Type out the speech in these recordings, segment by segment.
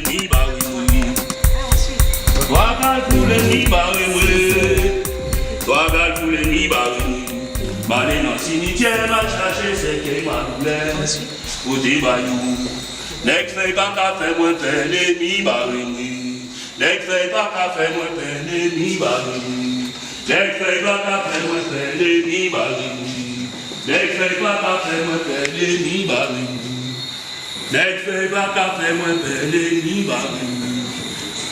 ni barimoué. Toi gal poulet ni barimoué. Toi gal poulet ni barimoué. Malé dans cimetière m'a cherché c'est que ma douleur. Ou des bayou. Nek fait pas café moins peine ni barimoué. Nek fait pas café moins peine ni barimoué. Nek fait pas café moins peine ni barimoué. Nek fait pas café moins peine ni barimoué. Nek fait pas café moins peine ni barimoué.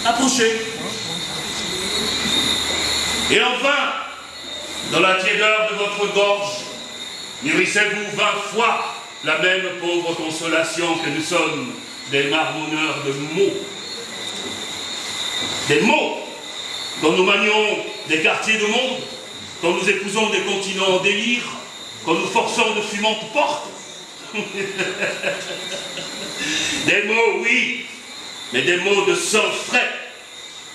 Approchez. Et enfin, dans la tiédeur de votre gorge, mûrissez-vous 20 fois la même pauvre consolation que nous sommes des marmonneurs de mots. Des mots quand nous manions des quartiers de monde, quand nous épousons des continents en délire, quand nous forçons de fumantes portes. Des mots, oui, mais des mots de sang frais,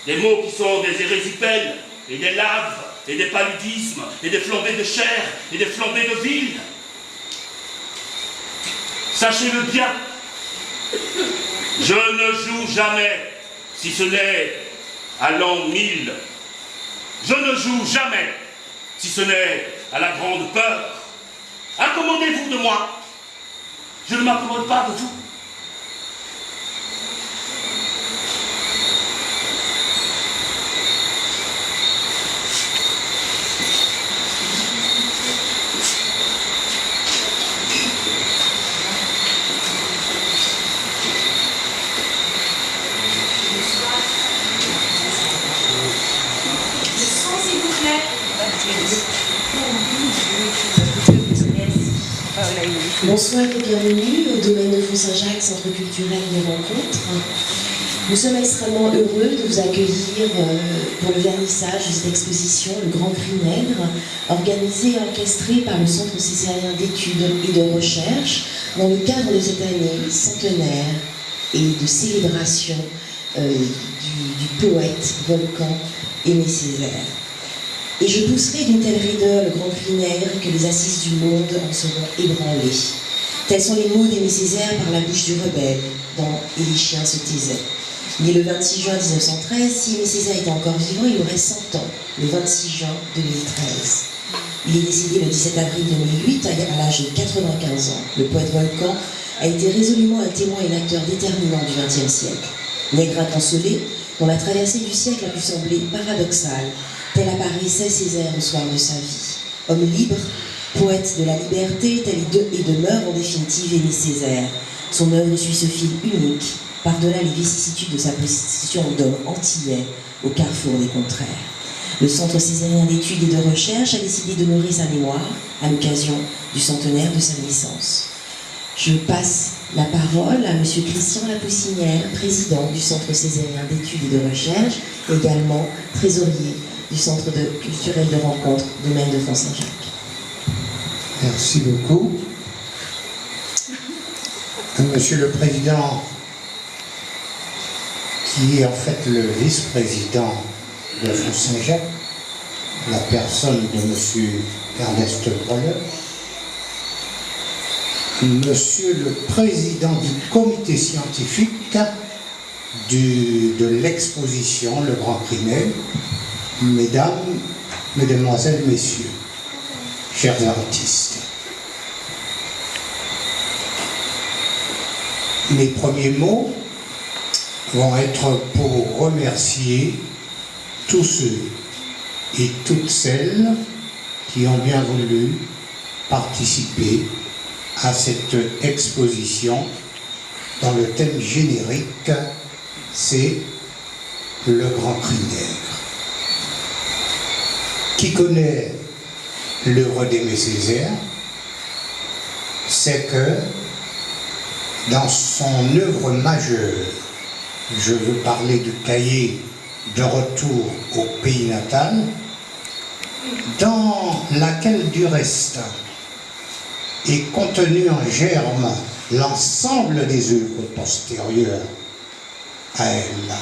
des mots qui sont des érésipèles et des laves et des paludismes et des flambées de chair et des flambées de ville. Sachez-le bien, je ne joue jamais, si ce n'est à l'an 1000. Je ne joue jamais, si ce n'est à la grande peur. Accommodez-vous de moi. Je ne m'accommode pas de vous. Bonsoir et bienvenue au domaine de Font-Saint-Jacques, centre culturel de rencontre. Nous sommes extrêmement heureux de vous accueillir pour le vernissage de cette exposition, Le Grand Cri Nègre, organisée et orchestrée par le Centre césarien d'études et de recherche dans le cadre de cette année centenaire et de célébration du poète Volcan Aimé Césaire. Et je pousserai d'une telle raideur le grand cri nègre que les assises du monde en seront ébranlées. Tels sont les mots d'Aimé Césaire par la bouche du rebelle dans Et les chiens se taisaient. Né le 26 juin 1913, si Aimé Césaire était encore vivant, il aurait 100 ans, le 26 juin 2013. Il est décédé le 17 avril 2008 à l'âge de 95 ans. Le poète Volcan a été résolument un témoin et un acteur déterminant du XXe siècle. Nègre inconsolé, dont la traversée du siècle a pu sembler paradoxale, tel apparaissait Césaire au soir de sa vie. Homme libre, poète de la liberté, tel et demeure en définitive Aimé Césaire. Son œuvre suit ce fil unique, par-delà les vicissitudes de sa position d'homme antillais au carrefour des contraires. Le Centre césarien d'études et de recherche a décidé d'honorer sa mémoire à l'occasion du centenaire de sa naissance. Je passe la parole à M. Christian Lapoussinière, président du Centre césarien d'études et de recherche, également trésorier du Centre culturel de rencontre domaine de Font-Saint-Jacques. Merci beaucoup. Monsieur le Président, qui est en fait le vice-président de Font-Saint-Jacques, la personne de Monsieur Ernest Breuler, Monsieur le Président du comité scientifique de l'exposition Le Grand Cri Nègre, Mesdames, Mesdemoiselles, Messieurs, chers artistes. Mes premiers mots vont être pour remercier tous ceux et toutes celles qui ont bien voulu participer à cette exposition dont le thème générique, c'est Le Grand Cri Nègre. Qui connaît l'œuvre d'Aimé Césaire sait que dans son œuvre majeure, je veux parler du cahier de retour au pays natal, dans laquelle du reste est contenu en germe l'ensemble des œuvres postérieures à elle.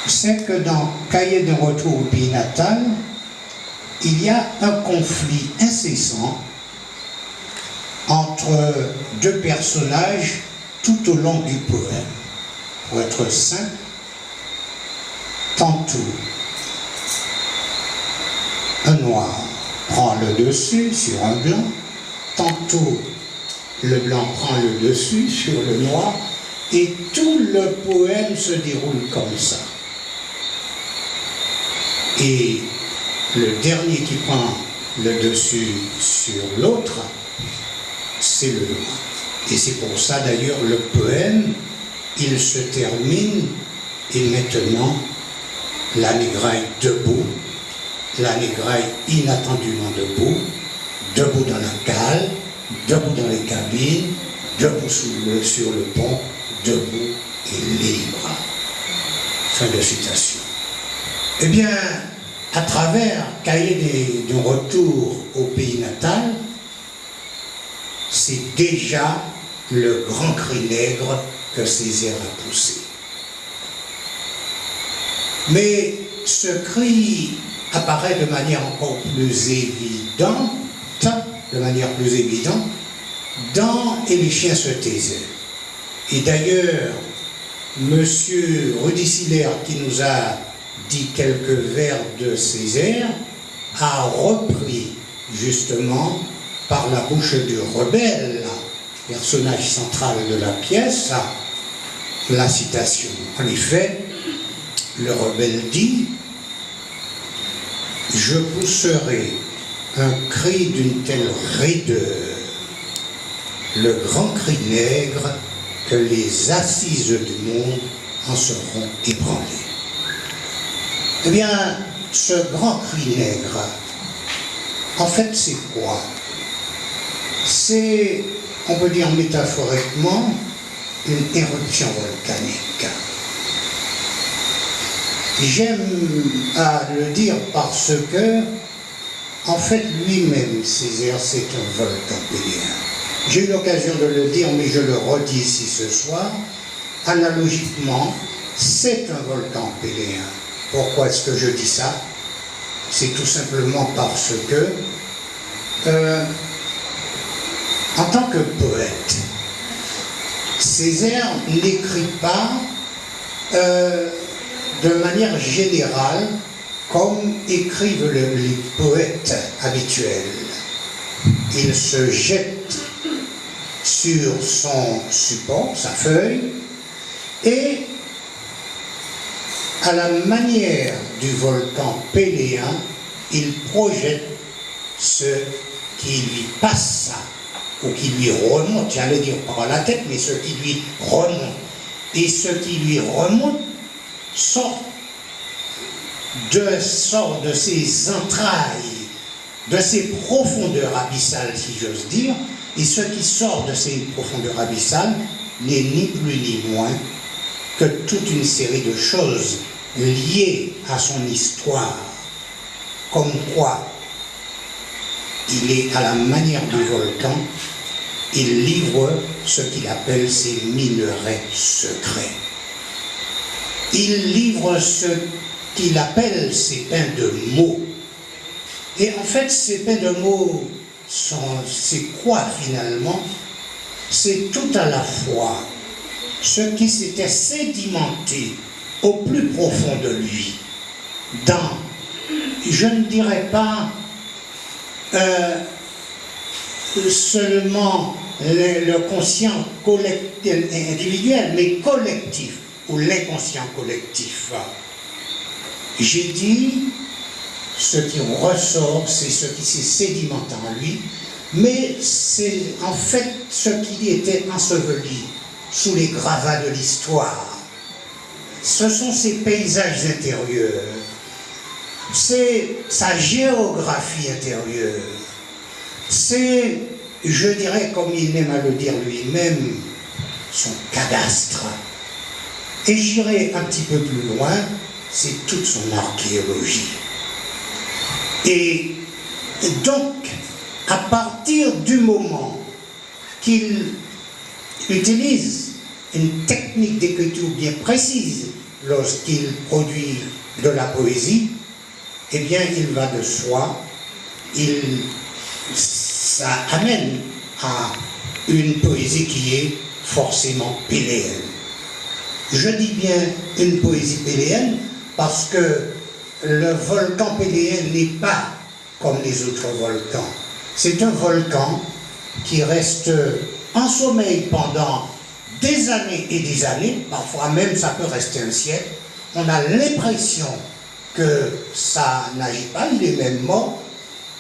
C'est que dans Cahier de retour au pays natal, il y a un conflit incessant entre deux personnages tout au long du poème. pour être simple, tantôt un noir prend le dessus sur un blanc, tantôt le blanc prend le dessus sur le noir, et tout le poème se déroule comme ça. Et le dernier qui prend le dessus sur l'autre, c'est le noir. Et c'est pour ça d'ailleurs le poème, il se termine, et maintenant la négraille debout, la négraille inattendument debout, debout dans la cale, debout dans les cabines, debout sur le pont, debout et libre. Fin de citation. Eh bien, à travers Cahiers d'un retour au pays natal, c'est déjà le grand cri nègre que Césaire a poussé. Mais ce cri apparaît de manière encore plus évidente, dans Et les chiens se taisaient. Et d'ailleurs, monsieur Rudisiller, qui nous a dit quelques vers de Césaire, a repris justement par la bouche du rebelle, personnage central de la pièce, la citation. En effet, le rebelle dit « Je pousserai un cri d'une telle raideur, le grand cri nègre, que les assises du monde en seront ébranlées. » Eh bien, ce grand cri nègre, en fait, c'est quoi? C'est, on peut dire métaphoriquement, une éruption volcanique. J'aime à le dire parce que, en fait, lui-même, Césaire, c'est un volcan péléen. J'ai eu l'occasion de le dire, mais je le redis ici ce soir. Analogiquement, c'est un volcan péléen. Pourquoi est-ce que je dis ça? C'est tout simplement parce que, en tant que poète, Césaire n'écrit pas de manière générale comme écrivent les poètes habituels. Il se jette sur son support, sa feuille, et à la manière du volcan péléen, il projette ce qui lui passe ou qui lui remonte, j'allais dire par la tête, mais ce qui lui remonte. Et ce qui lui remonte sort de ses entrailles, de ses profondeurs abyssales, si j'ose dire, et ce qui sort de ces profondeurs abyssales n'est ni plus ni moins que toute une série de choses liées à son histoire, comme quoi il est à la manière du volcan, il livre ce qu'il appelle ses minerais secrets. Il livre ce qu'il appelle ses pains de mots. Et en fait, ces pains de mots, c'est quoi finalement? C'est tout à la fois ce qui s'était sédimenté au plus profond de lui, dans, je ne dirais pas seulement le conscient individuel, mais collectif, ou l'inconscient collectif. J'ai dit, ce qui ressort, c'est ce qui s'est sédimenté en lui, mais c'est en fait ce qui était enseveli sous les gravats de l'histoire. Ce sont ses paysages intérieurs, c'est sa géographie intérieure, c'est, je dirais, comme il aime à le dire lui-même, son cadastre. Et j'irai un petit peu plus loin, c'est toute son archéologie. Et donc, à partir du moment qu'il utilise une technique d'écriture bien précise lorsqu'il produit de la poésie, eh bien, il va de soi, ça amène à une poésie qui est forcément péléenne. Je dis bien une poésie péléenne parce que le volcan péléen n'est pas comme les autres volcans. C'est un volcan qui reste en sommeil pendant des années et des années, parfois même ça peut rester un siècle. On a l'impression que ça n'agit pas, il est même mort.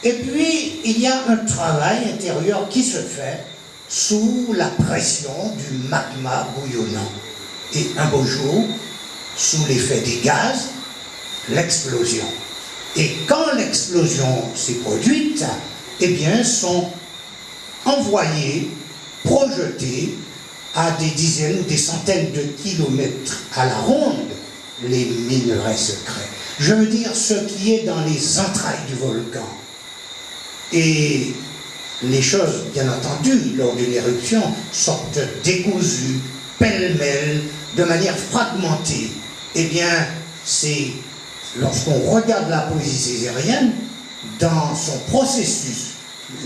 Et puis, il y a un travail intérieur qui se fait sous la pression du magma bouillonnant. Et un beau jour, sous l'effet des gaz, l'explosion. Et quand l'explosion s'est produite, eh bien, sont envoyés, projetés à des dizaines ou des centaines de kilomètres à la ronde les minerais secrets. Je veux dire ce qui est dans les entrailles du volcan. Et les choses, bien entendu, lors d'une éruption, sortent décousues, pêle-mêle, de manière fragmentée. Eh bien, c'est lorsqu'on regarde la poésie césarienne, dans son processus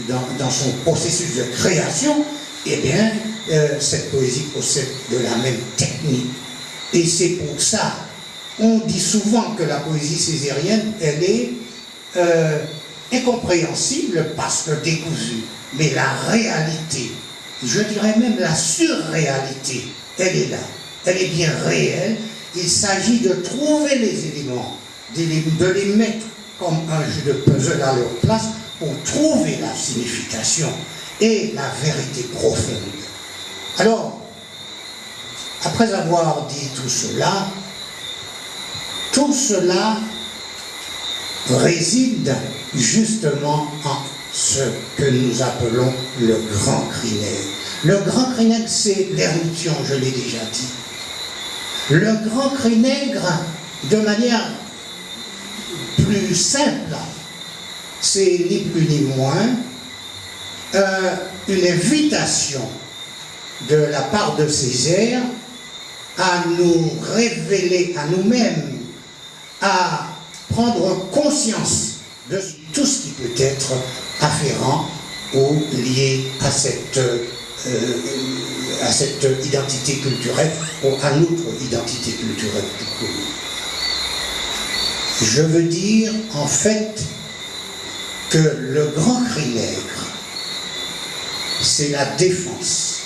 de création, eh bien, cette poésie possède de la même technique. Et c'est pour ça, on dit souvent que la poésie césarienne, elle est incompréhensible parce que décousue. Mais la réalité, je dirais même la surréalité, elle est là. Elle est bien réelle. Il s'agit de trouver les éléments, de les mettre comme un jeu de puzzle à leur place pour trouver la signification et la vérité profonde. Alors, après avoir dit tout cela réside justement en ce que nous appelons le grand cri nègre. Le grand cri nègre, c'est l'éruption, je l'ai déjà dit. Le grand cri nègre, de manière plus simple, c'est ni plus ni moins une invitation de la part de Césaire à nous révéler à nous-mêmes, à prendre conscience de tout ce qui peut être afférent ou lié à cette identité culturelle ou à notre identité culturelle. Je veux dire en fait que le grand cri nègre, c'est la défense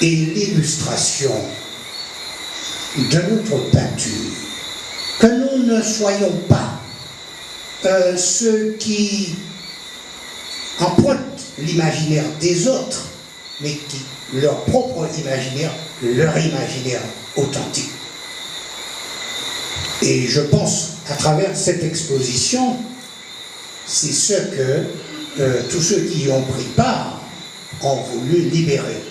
et l'illustration de notre peinture. Que nous ne soyons pas ceux qui empruntent l'imaginaire des autres, mais qui, leur propre imaginaire, leur imaginaire authentique. Et je pense, à travers cette exposition, c'est ce que tous ceux qui y ont pris part ont voulu libérer.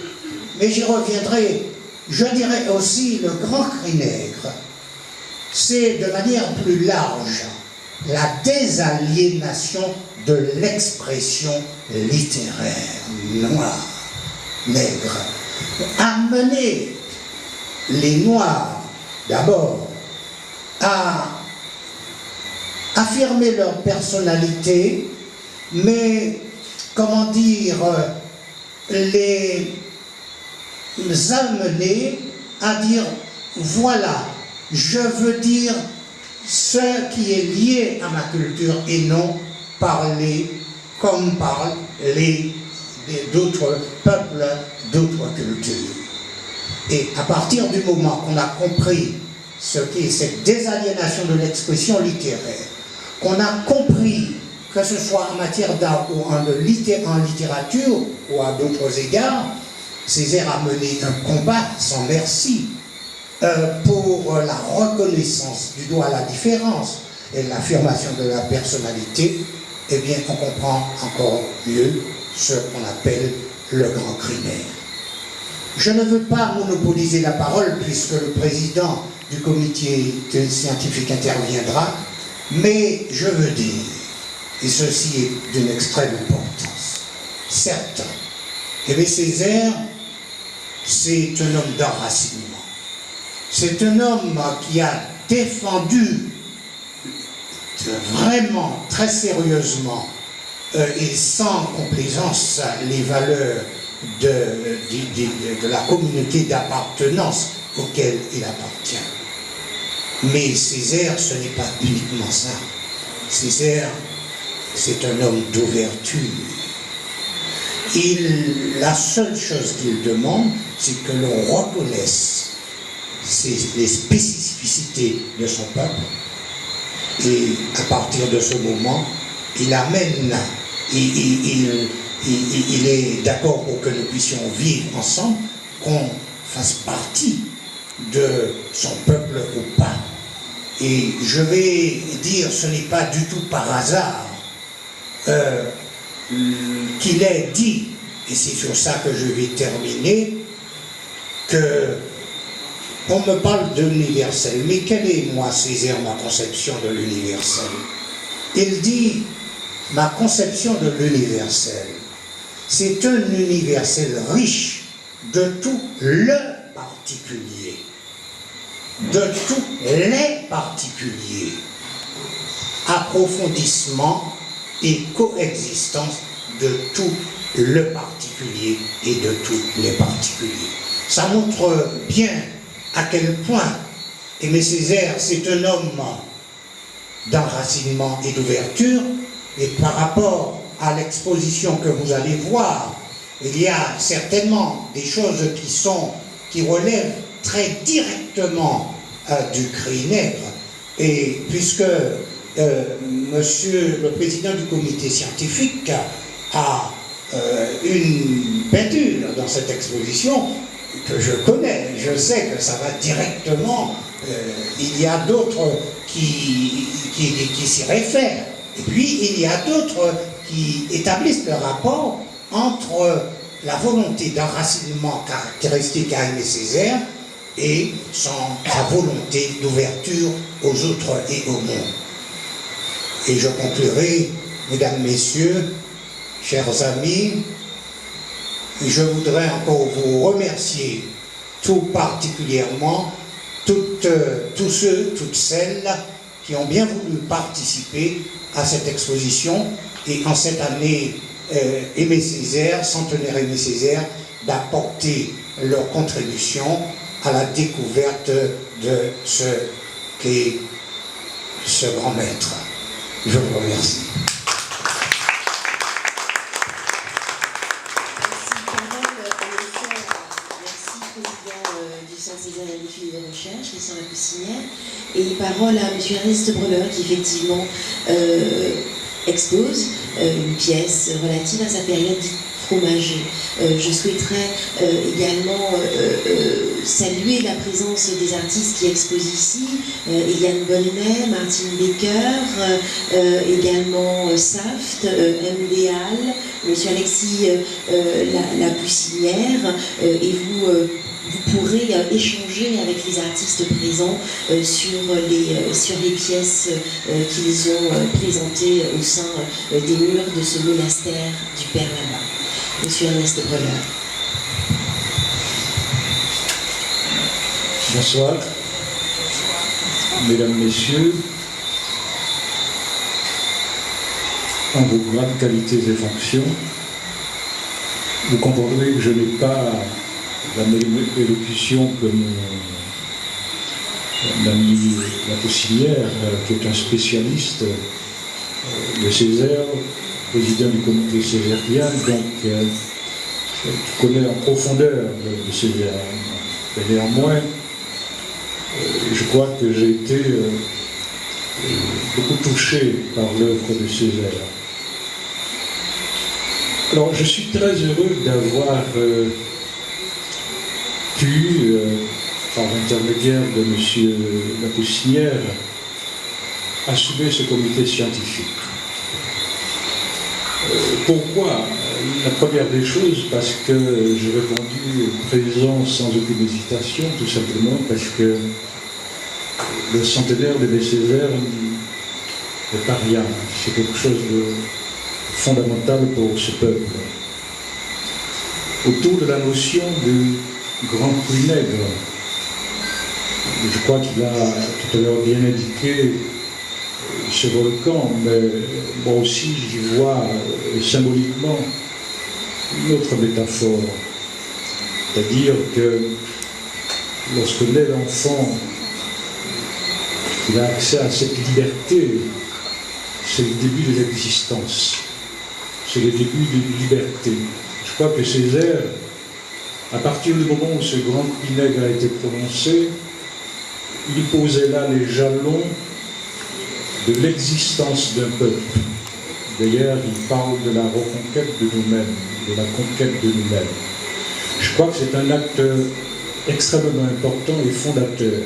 Mais j'y reviendrai. Je dirais aussi le grand cri nègre, c'est de manière plus large la désaliénation de l'expression littéraire noire, nègre. Amener les Noirs, d'abord, à affirmer leur personnalité, mais, comment dire, les amener à dire, voilà, je veux dire ce qui est lié à ma culture et non parler comme parlent d'autres peuples, d'autres cultures. Et à partir du moment qu'on a compris ce qu'est cette désaliénation de l'expression littéraire, qu'on a compris que ce soit en matière d'art ou en littérature ou à d'autres égards, Césaire a mené un combat sans merci pour la reconnaissance du droit à la différence et l'affirmation de la personnalité. Eh bien, on comprend encore mieux ce qu'on appelle le grand cri nègre. Je ne veux pas monopoliser la parole puisque le président du comité scientifique interviendra, mais je veux dire, et ceci est d'une extrême importance, certes, Aimé Césaire, c'est un homme d'enracinement. C'est un homme qui a défendu vraiment, très sérieusement et sans complaisance les valeurs de la communauté d'appartenance auquel il appartient. Mais Césaire, ce n'est pas uniquement ça. Césaire, c'est un homme d'ouverture. La seule chose qu'il demande, c'est que l'on reconnaisse les spécificités de son peuple. Et à partir de ce moment, il amène, il est d'accord pour que nous puissions vivre ensemble, qu'on fasse partie de son peuple ou pas. Et je vais dire, ce n'est pas du tout par hasard qu'il est dit, et c'est sur ça que je vais terminer, que on me parle de l'universel. Mais quelle est, moi, Césaire, ma conception de l'universel? Il dit, ma conception de l'universel, c'est un universel riche de tout le particulier, de tous les particuliers, approfondissement et coexistence de tout le particulier et de tous les particuliers. Ça montre bien à quel point Aimé Césaire, c'est un homme d'enracinement et d'ouverture, et par rapport à l'exposition que vous allez voir, il y a certainement des choses qui relèvent très directement du cri nègre, et puisque monsieur le président du comité scientifique a une peinture dans cette exposition que je connais, je sais que ça va directement, il y a d'autres qui s'y réfèrent, et puis il y a d'autres qui établissent le rapport entre la volonté d'enracinement caractéristique à Aimé Césaire et sa volonté d'ouverture aux autres et au monde. Et je conclurai, mesdames, messieurs, chers amis, je voudrais encore vous remercier tout particulièrement tous ceux, toutes celles qui ont bien voulu participer à cette exposition, et en cette année Aimé Césaire, centenaire Aimé Césaire, d'apporter leur contribution à la découverte de ce qu'est ce grand maître. Je vous remercie. Césaire et les filles de recherche, les sœurs Lapoussinières, et parole à M. Ernest Breuer qui effectivement expose une pièce relative à sa période dite fromager. Je souhaiterais également saluer la présence des artistes qui exposent ici, Eliane Bonnet, Martine Baker, également Saft, MDAL, M. Alexis Lapoussinière, et vous pourrez échanger avec les artistes présents sur les pièces qu'ils ont présentées au sein des murs de ce monastère du Père Labat. Monsieur Ernest Breuer. Bonsoir, mesdames, messieurs. En vos grandes qualités et fonctions, vous comprendrez que je n'ai pas la même élocution que mon ami Lapoussinière, qui est un spécialiste de Césaire, président du comité césarien, donc qui connaît en profondeur de Césaire. Et néanmoins, je crois que j'ai été beaucoup touché par l'œuvre de Césaire. Alors, je suis très heureux d'avoir pu, par l'intermédiaire de M. Lapoussinière, assumer ce comité scientifique. Pourquoi? La première des choses, parce que j'ai répondu présent sans aucune hésitation, tout simplement parce que le centenaire d'Aimé Césaire n'est pas rien. C'est quelque chose de fondamental pour ce peuple. Autour de la notion du grand prix nègre, je crois qu'il a tout à l'heure bien indiqué ce volcan, mais moi aussi j'y vois symboliquement une autre métaphore, c'est-à-dire que lorsque naît l'enfant, il a accès à cette liberté, c'est le début de l'existence, c'est le début de liberté. Je crois que Césaire, à partir du moment où ce grand vinaigre a été prononcé, il posait là les jalons de l'existence d'un peuple. D'ailleurs, il parle de la reconquête de nous-mêmes, de la conquête de nous-mêmes. Je crois que c'est un acte extrêmement important et fondateur.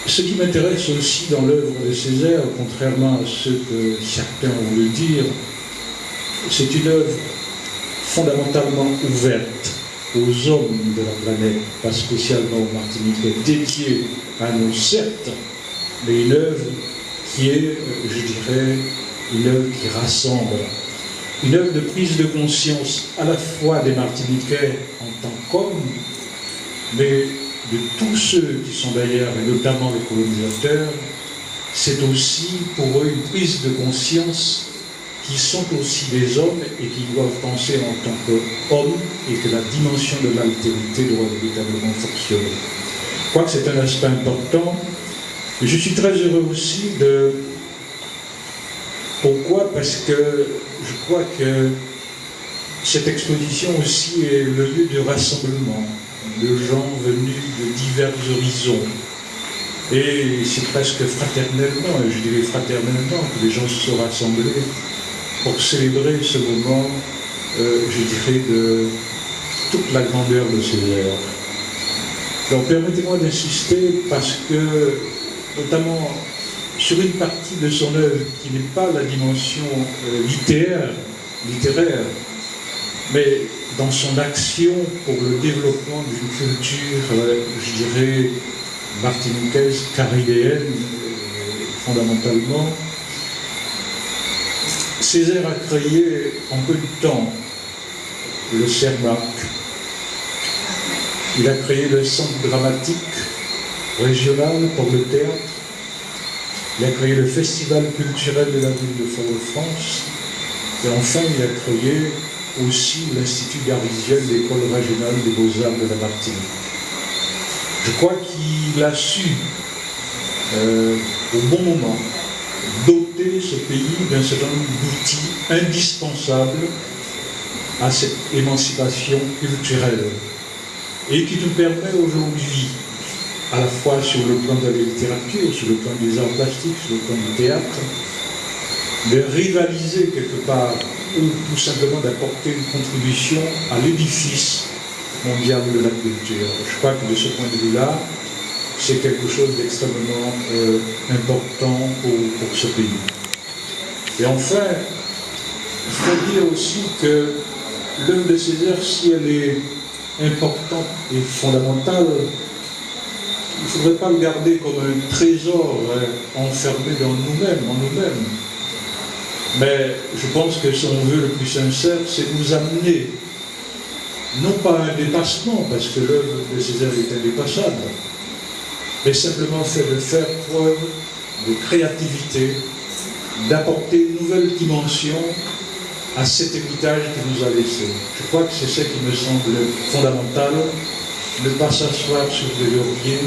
Ce qui m'intéresse aussi dans l'œuvre de Césaire, contrairement à ce que certains ont voulu dire, c'est une œuvre fondamentalement ouverte aux hommes de la planète, pas spécialement aux Martiniquais, dédiée à nous certes, mais une œuvre qui est, je dirais, une œuvre qui rassemble, une œuvre de prise de conscience à la fois des Martiniquais en tant qu'hommes, mais de tous ceux qui sont d'ailleurs, et notamment les colonisateurs, c'est aussi pour eux une prise de conscience qui sont aussi des hommes et qui doivent penser en tant qu'hommes et que la dimension de l'altérité doit véritablement fonctionner. Je crois que c'est un aspect important. Et je suis très heureux aussi de... Pourquoi? Parce que je crois que cette exposition aussi est le lieu de rassemblement de gens venus de divers horizons. Et c'est presque fraternellement, et je dirais fraternellement, que les gens se sont rassemblés pour célébrer ce moment, je dirais, de toute la grandeur de Césaire. Alors permettez-moi d'insister parce que, notamment sur une partie de son œuvre qui n'est pas la dimension littéraire, mais dans son action pour le développement d'une culture, je dirais, martiniquaise, caribéenne, fondamentalement, Césaire a créé en peu de temps le CERMAC. Il a créé le centre dramatique régional pour le théâtre. Il a créé le festival culturel de la ville de Fort-de-France. Et enfin, il a créé aussi l'Institut Garisiel, l'école régionale des beaux-arts de la Martinique. Je crois qu'il a su, au bon moment, doter ce pays d'un certain nombre d'outils indispensables à cette émancipation culturelle et qui nous permet aujourd'hui, à la fois sur le plan de la littérature, sur le plan des arts plastiques, sur le plan du théâtre, de rivaliser quelque part ou tout simplement d'apporter une contribution à l'édifice mondial de la culture. Je crois que de ce point de vue-là, c'est quelque chose d'extrêmement important pour ce pays. Et enfin, il faut dire aussi que l'œuvre de Césaire, si elle est importante et fondamentale, il ne faudrait pas le garder comme un trésor enfermé dans nous-mêmes, en nous-mêmes. Mais je pense que son vœu le plus sincère, c'est nous amener, non pas à un dépassement, parce que l'œuvre de Césaire est indépassable, mais simplement de faire preuve de créativité, d'apporter une nouvelle dimension à cet héritage qu'il nous a laissé. Je crois que c'est ce qui me semble fondamental, ne pas s'asseoir sur des lauriers,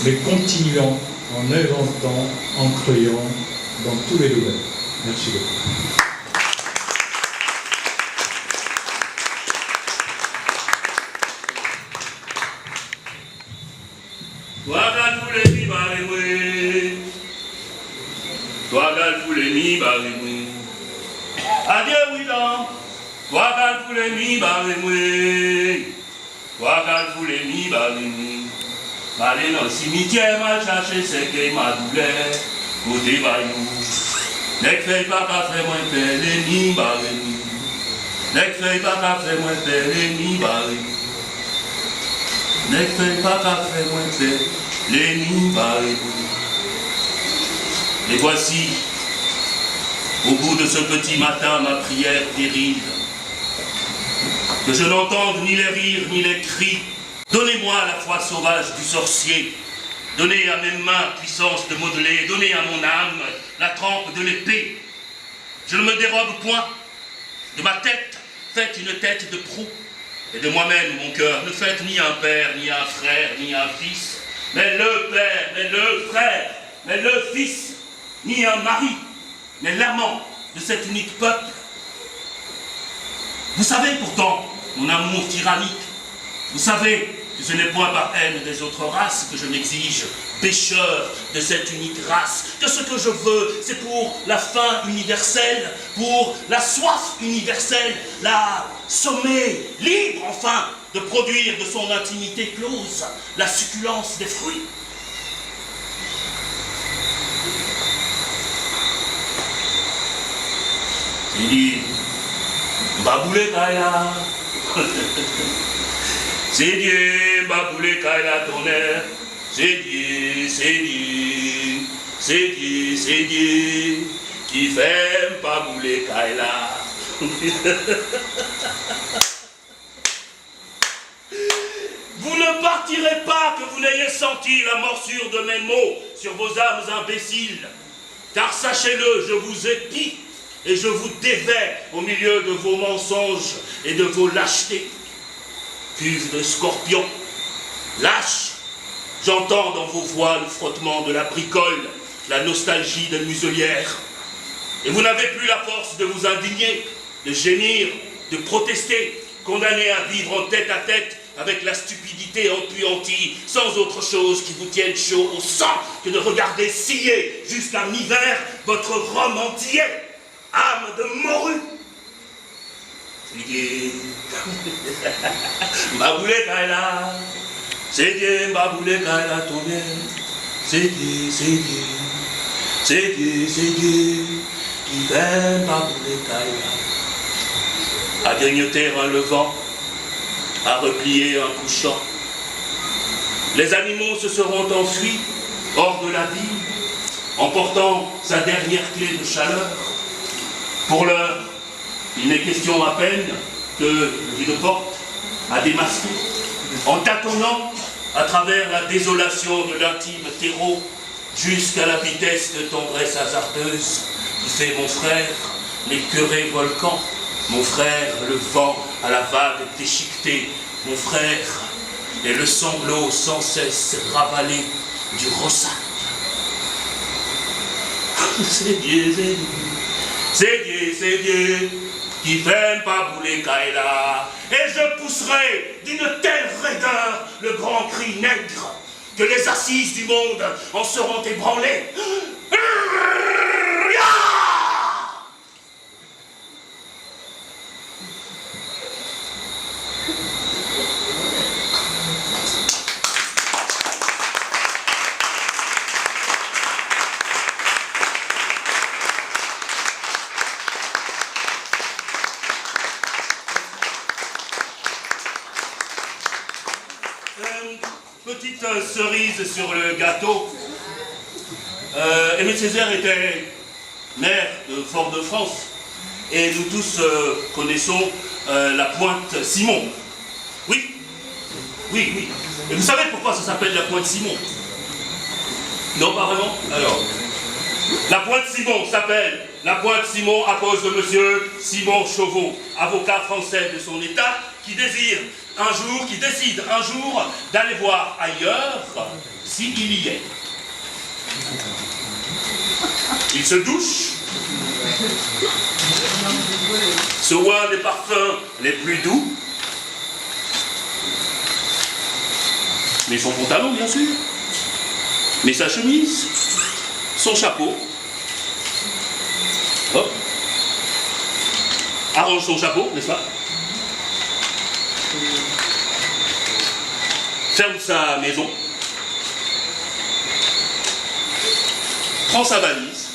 mais continuant en inventant, en créant dans tous les domaines. Merci beaucoup. Adieu, oui, non. Toi, quand vous les mis, toi, quand vous les mis, allez dans le cimetière, mal chercher, c'est que ma douleur, côté baillou. N'est que fait pas qu'à faire moins faire les mi, n'est que fait pas qu'à faire moins faire les mi, n'est que fait pas qu'à faire moins faire les mi, et voici, au bout de ce petit matin, ma prière terrible, que je n'entende ni les rires ni les cris. Donnez-moi la foi sauvage du sorcier, donnez à mes mains puissance de modeler, donnez à mon âme la trempe de l'épée. Je ne me dérobe point, de ma tête faites une tête de proue, et de moi-même, mon cœur, ne faites ni un père, ni un frère, ni un fils, mais le père, mais le frère, mais le fils, ni un mari, mais l'amant de cet unique peuple. Vous savez pourtant mon amour tyrannique. Vous savez que ce n'est point par haine des autres races que je m'exige pécheur de cette unique race, que ce que je veux, c'est pour la faim universelle, pour la soif universelle, la sommeil libre, enfin, de produire de son intimité close la succulence des fruits. C'est dit, Baboulé Kaya, c'est Dieu, Baboulé Kaya tonnerre. C'est Dieu, c'est Dieu, c'est Dieu, c'est Dieu qui fait pas bouler Kaila. Vous ne partirez pas que vous n'ayez senti la morsure de mes mots sur vos âmes imbéciles, car sachez-le, je vous épie et je vous dévais au milieu de vos mensonges et de vos lâchetés. Cuve de scorpion, lâche. J'entends dans vos voix le frottement de la bricole, la nostalgie de muselière. Et vous n'avez plus la force de vous indigner, de gémir, de protester, condamné à vivre en tête à tête avec la stupidité empuantie, sans autre chose qui vous tienne chaud au sang que de regarder scier jusqu'à mi-vert votre rhum entier, âme de morue. C'est Dieu, ma boulette est là. C'est Dieu, ma boulette est là, ton bien. C'est Dieu, c'est Dieu. C'est Dieu, c'est Dieu. Qui fait ma boulette est là. À grignoter un levant, à replier un couchant. Les animaux se seront enfuis hors de la ville, emportant sa dernière clé de chaleur. Pour l'heure, il n'est question à peine que d'une porte à démasquer, en tâtonnant à travers la désolation de l'intime terreau, jusqu'à la vitesse de tendresse hasardeuse qui fait mon frère l'écœuré volcan, mon frère le vent à la vague déchiquetée, mon frère et le sanglot sans cesse ravalé du ressac. C'est Dieu, c'est Dieu, c'est Dieu, c'est Dieu qui fait pas bouler Kaila. Et je pousserai d'une telle raideur le grand cri nègre que les assises du monde en seront ébranlées. Petite cerise sur le gâteau. Aimé Césaire était maire de Fort-de-France et nous tous connaissons la pointe Simon. Oui, oui, oui. Et vous savez pourquoi ça s'appelle la pointe Simon? Non, pas vraiment? Alors, la pointe Simon s'appelle la pointe Simon à cause de monsieur Simon Chauveau, avocat français de son état, qui décide un jour d'aller voir ailleurs s'il y est. Il se douche, se oint des parfums les plus doux, mais son pantalon bien sûr, mais sa chemise, son chapeau, hop, arrange son chapeau, n'est-ce pas? Ferme sa maison, prend sa valise,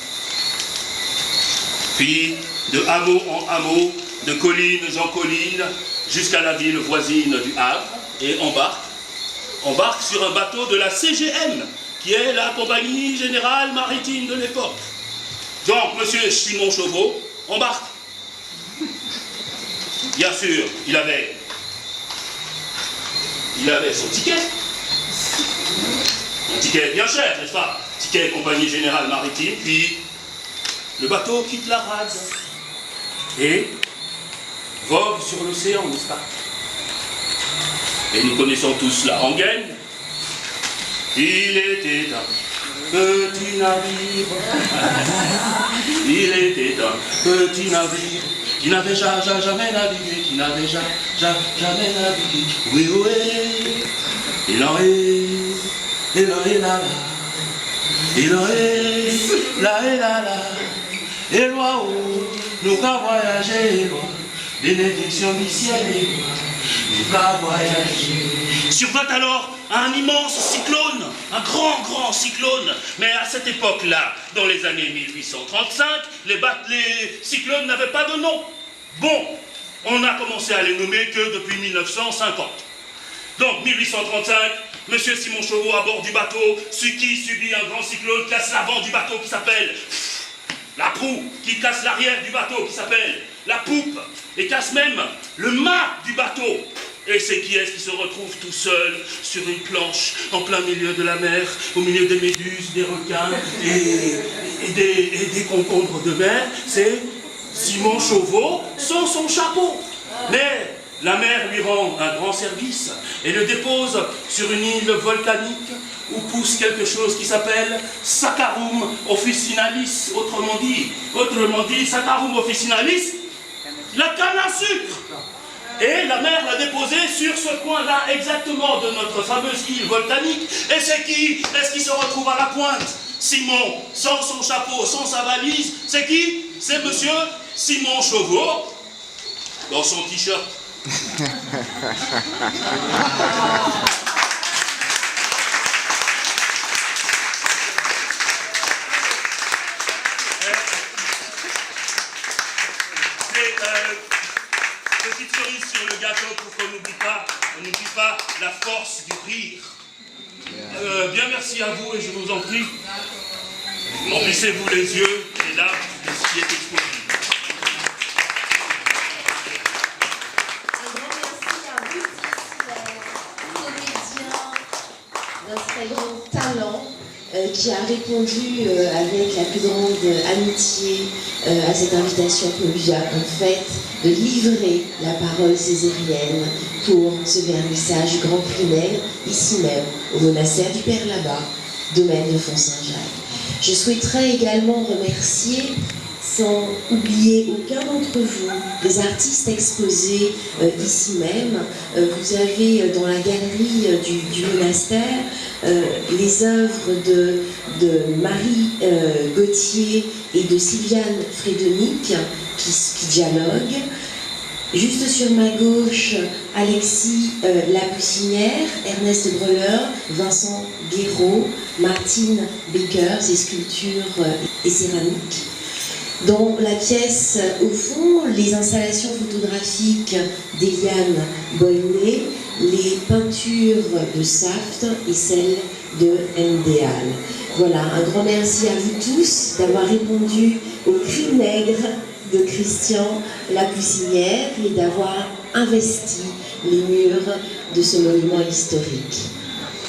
puis de hameau en hameau, de colline en colline, jusqu'à la ville voisine du Havre, et embarque sur un bateau de la CGM, qui est la compagnie générale maritime de l'époque. Donc, monsieur Simon Chauveau embarque. Bien sûr, il avait son ticket. Un ticket bien cher, n'est-ce pas? Ticket compagnie générale maritime, puis le bateau quitte la rade et vogue sur l'océan, n'est-ce pas? Et nous connaissons tous la rengaine. Il était un petit navire. Il était un petit navire qui n'avait jamais navigué, qui n'avait jamais navigué. Oui, oui, il en est, il en est là, là. Il en est là et là, là. Et loin où nous qu'à voyager, bénédiction du ciel, nous qu'à voyager. Survint alors un immense cyclone, un grand cyclone. Mais à cette époque-là, dans les années 1835, les cyclones n'avaient pas de nom. Bon, on a commencé à les nommer que depuis 1950. Donc 1835, Monsieur Simon Chauveau à bord du bateau, qui subit un grand cyclone, casse l'avant du bateau qui s'appelle la proue, qui casse l'arrière du bateau qui s'appelle la poupe, et casse même le mât du bateau. Et c'est qui est-ce qui se retrouve tout seul sur une planche en plein milieu de la mer, au milieu des méduses, des requins et des concombres de mer? C'est Simon Chauveau sans son chapeau. Mais la mer lui rend un grand service et le dépose sur une île volcanique où pousse quelque chose qui s'appelle Saccharum officinalis, autrement dit Saccharum officinalis, la canne à sucre. Et la mer l'a déposé sur ce coin-là exactement de notre fameuse île volcanique. Et c'est qui est-ce qui se retrouve à la pointe? Simon, sans son chapeau, sans sa valise. C'est qui? C'est monsieur Simon Chauveau, dans son t-shirt. Petite cerise sur le gâteau pour qu'on n'oublie pas la force du rire. Bien merci à vous et je vous en prie. Remplissez-vous les yeux et là, de ce qui est exposé. Un grand merci à vous tous, comédiens d'un très grand talent qui a répondu avec la plus grande amitié à cette invitation que lui a faite de livrer la parole césarienne pour ce vernissage Grand Prix Nègre, ici même, au monastère du Père Labat, domaine de Font-Saint-Jacques. Je souhaiterais également remercier, sans oublier aucun d'entre vous, les artistes exposés ici même. Vous avez dans la galerie du monastère les œuvres de Marie Gauthier et de Sylviane Frédonic qui dialoguent. Juste sur ma gauche, Alexis Lapoussinière, Ernest Breleur, Vincent Guéraud, Martine Becker, ses sculptures et céramiques. Dans la pièce, au fond, les installations photographiques d'Eliane Boyné, les peintures de Saft et celles de Ndéal. Voilà, un grand merci à vous tous d'avoir répondu au cri nègre de Christian Lapoussinière et d'avoir investi les murs de ce monument historique.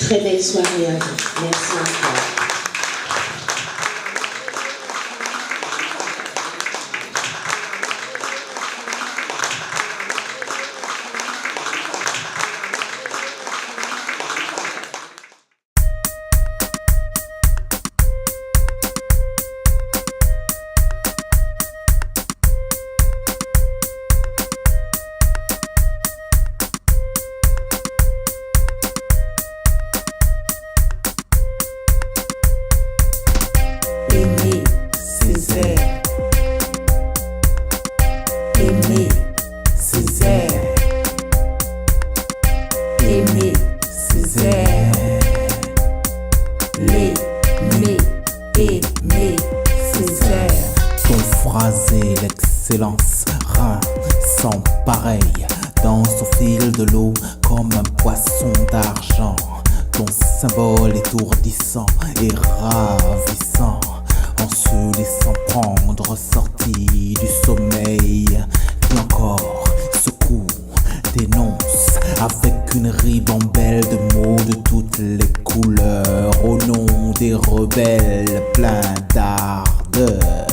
Très belle soirée à vous. Merci encore. L'excellence rend sans pareil danse au fil de l'eau comme un poisson d'argent. Ton symbole étourdissant et ravissant en se laissant prendre sorti du sommeil qui encore secoue, dénonce avec une ribambelle de mots de toutes les couleurs au nom des rebelles pleins d'ardeur.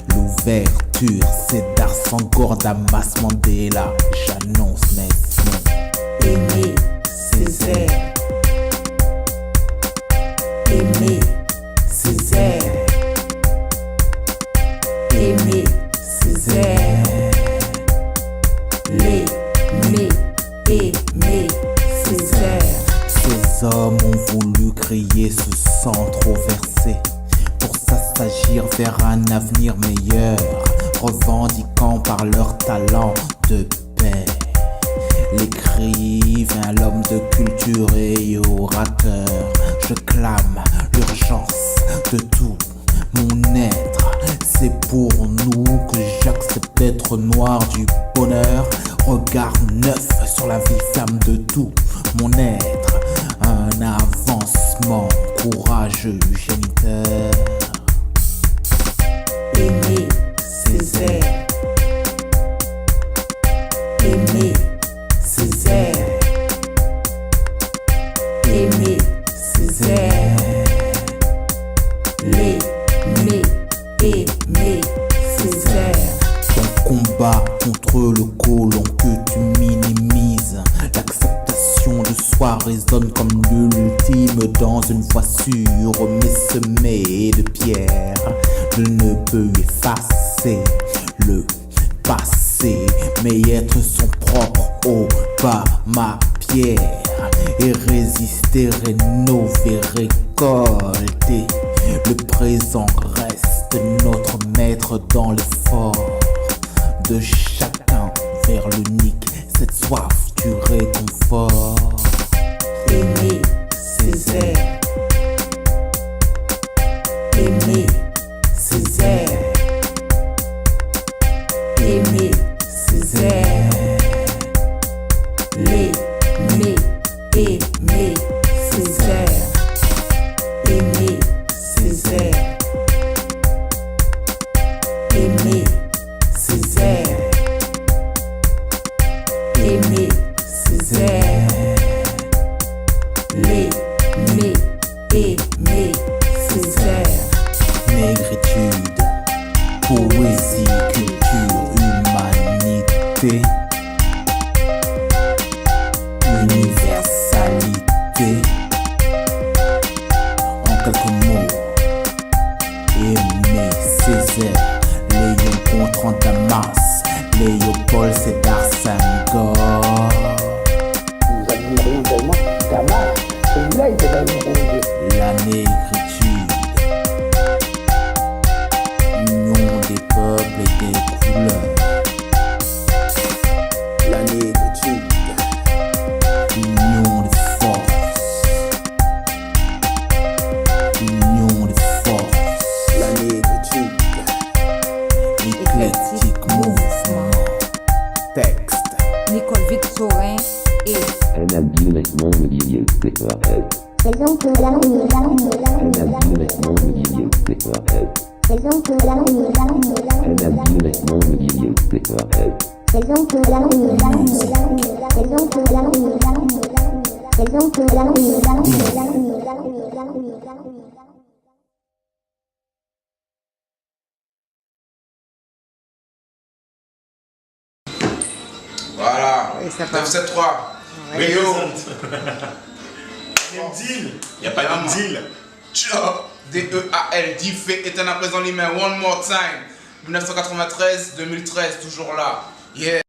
L'ouverture, c'est Dar Sangor, Damas Mandela, j'annonce naissance. Aimer, Césaire. Aimé Césaire. Aimé Césaire. L'aimer, aimer Césaire. Ces hommes ont voulu crier ce sang trop versé pour s'assagir vers un avenir meilleur, revendiquant par leur talent de paix. L'écrivain, l'homme de culture et orateur, je clame l'urgence de tout mon être. C'est pour nous que j'accepte d'être noir du bonheur. Regard neuf sur la vie flamme de tout mon être. Un avancement courageux géniteur. Aimé Césaire. Aimé Césaire. Aimé Césaire. L'aimer, aimer Césaire. Ton combat contre le colon que tu minimises, l'acceptation de soi résonne comme l'ultime dans une voie sûre mais semée de pierres. Je ne peux effacer le passé, mais être son propre au bas ma pierre et résister, rénover, récolter. Le présent reste notre maître dans l'effort de chacun vers l'unique, cette soif du réconfort. Aimé Césaire. Aimé Césaire. Aimé Césaire. L'aimer, aimer Césaire. Aimé Césaire. Aimé Césaire. Aimé Césaire. L'aimer, aimer Césaire. Négritude, poésie, culture, humanité, universalité. En quelques mots, Aimé Césaire. Léon contre Damas, Léopold Sédar Senghor. Vous admirez tellement Damas, celui-là il était dans le monde. La négritude, union des peuples et des couleurs. La négritude, union des forces. Union des forces. La négritude, éclectique mouvement. Texte. Nicole Victorin et أنا بدونك ما مديري الذكريات. Raison que la أنا بدونك ما مديري الذكريات. Raison que la أنا بدونك ما مديري الذكريات. Raison que la Raison que la Raison que la Voilà. Et ça part. 973. Ouais. Rio. Il n'y a pas de deal. Ciao. D-E-A-L. Diffé est un à présent l'email. One more time. 1993-2013, toujours là. Yeah.